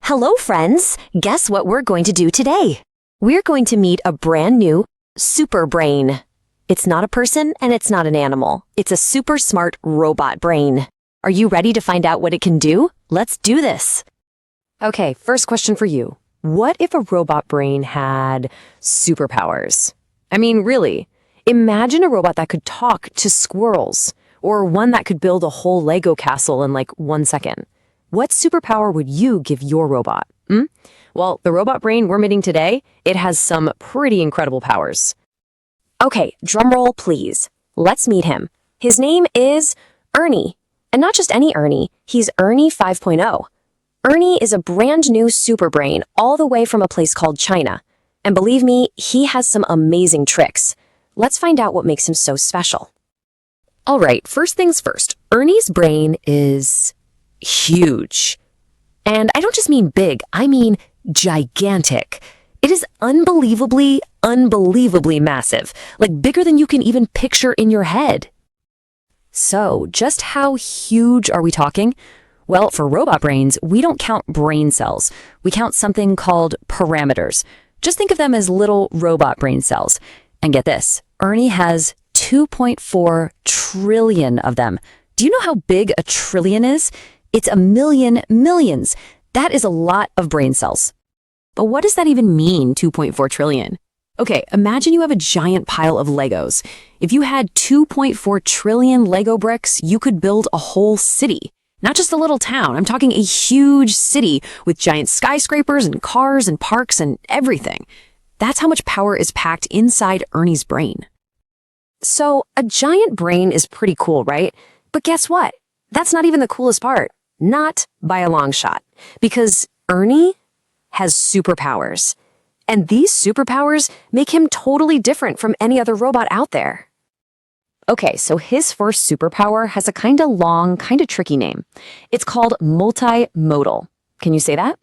Hello, friends! Guess what we're going to do today? We're going to meet a brand new super brain. It's not a person and it's not an animal. It's a super smart robot brain. Are you ready to find out what it can do? Let's do this! Okay, first question for you. What if a robot brain had superpowers? I mean, really, imagine a robot that could talk to squirrels, or one that could build a whole Lego castle in like 1 second. What superpower would you give your robot? Well, the robot brain we're meeting today, it has some pretty incredible powers. Okay, drumroll please. Let's meet him. His name is ERNIE. And not just any ERNIE, he's ERNIE 5.0. ERNIE is a brand new super brain all the way from a place called China. And believe me, he has some amazing tricks. Let's find out what makes him so special. All right, first things first. ERNIE's brain is huge. And I don't just mean big, I mean gigantic. It is unbelievably massive, like bigger than you can even picture in your head. So, just how huge are we talking? Well, for robot brains, we don't count brain cells. We count something called parameters. Just think of them as little robot brain cells. And get this, ERNIE has 2.4 trillion of them. Do you know how big a trillion is? It's a million millions. That is a lot of brain cells. But what does that even mean, 2.4 trillion? Okay, imagine you have a giant pile of Legos. If you had 2.4 trillion Lego bricks, you could build a whole city. Not just a little town, I'm talking a huge city with giant skyscrapers and cars and parks and everything. That's how much power is packed inside ERNIE's brain. So, a giant brain is pretty cool, right? But guess what? That's not even the coolest part. Not by a long shot. Because ERNIE has superpowers. And these superpowers make him totally different from any other robot out there. Okay, so his first superpower has a kinda long, kinda tricky name. It's called Multimodal. Can you say that?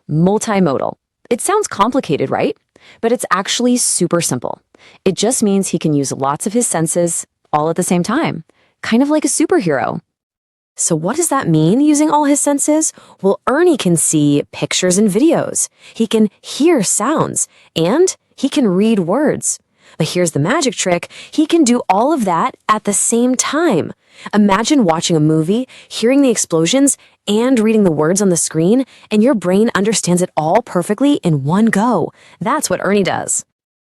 Multimodal. It sounds complicated, right? But it's actually super simple. It just means he can use lots of his senses all at the same time. Kind of like a superhero. So what does that mean, using all his senses? Well, ERNIE can see pictures and videos. He can hear sounds. And he can read words. But here's the magic trick. He can do all of that at the same time. Imagine watching a movie, hearing the explosions, and reading the words on the screen, and your brain understands it all perfectly in one go. That's what ERNIE does.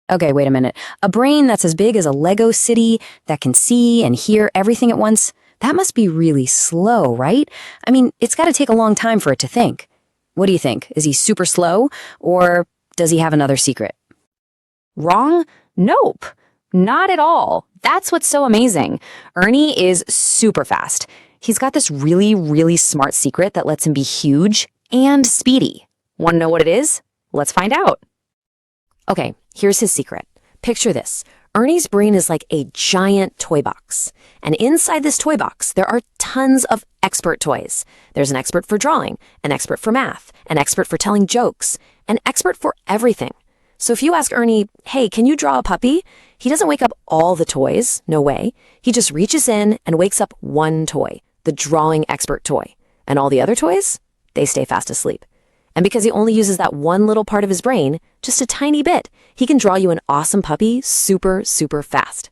Okay, wait a minute. A brain that's as big as a Lego city that can see and hear everything at once? That must be really slow, right? I mean, it's got to take a long time for it to think. What do you think? Is he super slow, or does he have another secret? Wrong? Nope. Not at all. That's what's so amazing. ERNIE is super fast. He's got this really smart secret that lets him be huge and speedy. Want to know what it is? Let's find out. Okay, here's his secret. Picture this. ERNIE's brain is like a giant toy box. And inside this toy box, there are tons of expert toys. There's an expert for drawing, an expert for math, an expert for telling jokes, an expert for everything. So if you ask ERNIE, hey, can you draw a puppy? He doesn't wake up all the toys, no way. He just reaches in and wakes up one toy, the drawing expert toy. And all the other toys, they stay fast asleep. And because he only uses that one little part of his brain, just a tiny bit, he can draw you an awesome puppy super fast.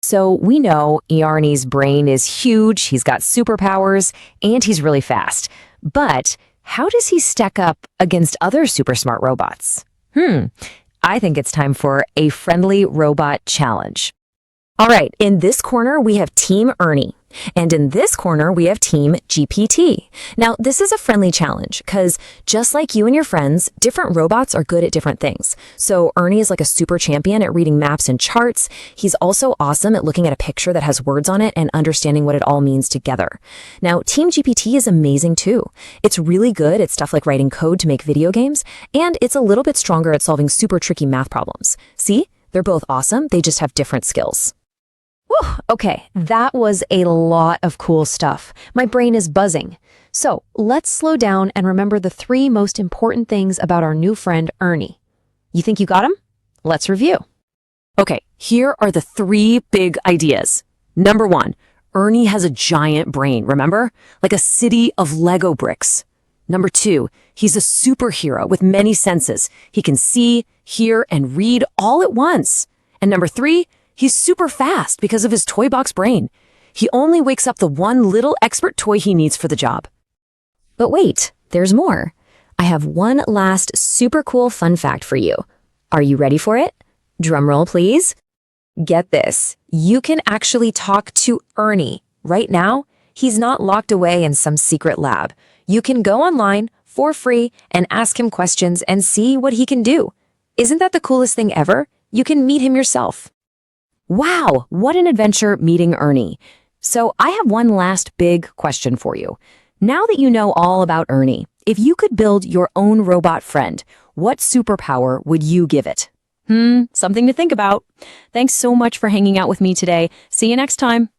So we know ERNIE's brain is huge, he's got superpowers, and he's really fast. But how does he stack up against other super smart robots? I think it's time for a friendly robot challenge. All right, in this corner, we have Team ERNIE. And in this corner, we have Team GPT. Now, this is a friendly challenge because just like you and your friends, different robots are good at different things. So ERNIE is like a super champion at reading maps and charts. He's also awesome at looking at a picture that has words on it and understanding what it all means together. Now, Team GPT is amazing too. It's really good at stuff like writing code to make video games, and it's a little bit stronger at solving super tricky math problems. See? They're both awesome, they just have different skills. Whew, okay, that was a lot of cool stuff. My brain is buzzing. So let's slow down and remember the 3 most important things about our new friend, ERNIE. You think you got them? Let's review. Okay, here are the 3 big ideas. Number 1, ERNIE has a giant brain, remember? Like a city of Lego bricks. Number 2, he's a superhero with many senses. He can see, hear, and read all at once. And number 3, he's super fast because of his toy box brain. He only wakes up the one little expert toy he needs for the job. But wait, there's more. I have one last super cool fun fact for you. Are you ready for it? Drumroll, please. Get this. You can actually talk to Ernie. Right now, he's not locked away in some secret lab. You can go online for free and ask him questions and see what he can do. Isn't that the coolest thing ever? You can meet him yourself. Wow, what an adventure meeting Ernie. So I have one last big question for you. Now that you know all about Ernie, if you could build your own robot friend, what superpower would you give it? Something to think about. Thanks so much for hanging out with me today. See you next time.